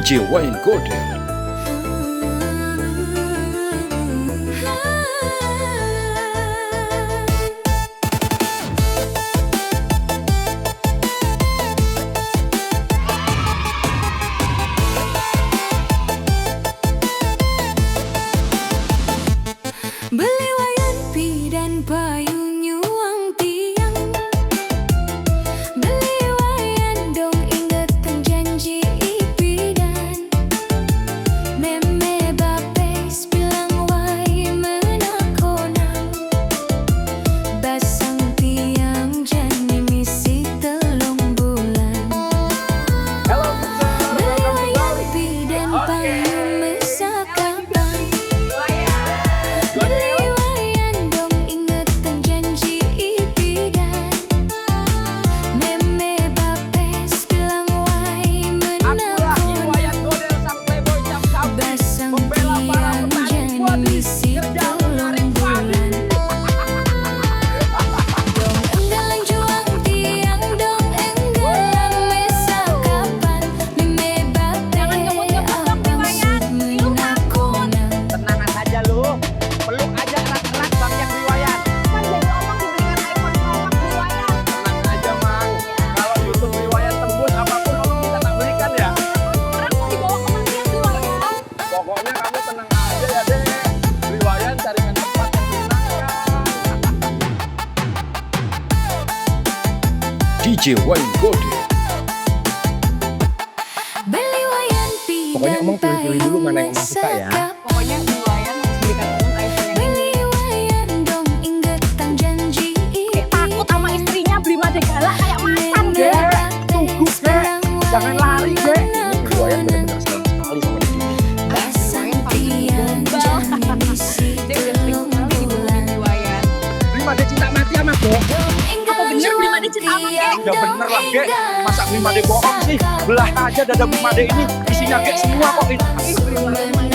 DJ Wayne Godel. Beli wayan pi dan payung nyuang tiang. Beli wayan dong ingetan janji ipi dan meme bapes bilang wai menakonang. Basang tiang jani misi telung bulan. Beli wayan pi dan payung mesakapan. Beli wayan dong ingetan janji ipi dan meme bapes bilang wai menakon. Basang tiang jani misi telung bulan. Dong enggalang juang tiang dong enggalang mesa kapan. Meme bapes abang sud menakonang. Tenang saja lu, peluk aja erat-erat bang yang riwayat. Kan jadi omong diberikan iPhone ngomong riwayat. Tenang aja mang, kalau YouTube riwayat tembus apapun omong kita tak berikan ya. Orang mau dibawa ke Kementerian riwayat. Pokoknya kamu tenang aja ya deh. Riwayat carikan tempat yang menyenangkan. DJ Wayne Godel. Beli wayan pi Pokoknya dan omong pilih-pilih dulu mana yang omong suka ya. mesakap. Pokoknya riwayat harus berikan omong iPhone yang Beli wayan dong ingetan janji ipi takut sama istrinya beli made galak kayak mantan Meme deh. bapes bilang Jangan wai lari deh. Ini riwayat menakonang. benar-benar sayang sekali sama dia. Basang tiang jani misi Dia udah sering telung banget dibohongin bulan. riwayat. Beli made cinta mati sama Dok. Apa bener beli made cinta sama Ge? Ya bener lah Ge, masa beli made bohong sih. Belah aja dada beli made ini isinya Ge semua kok ini. Meme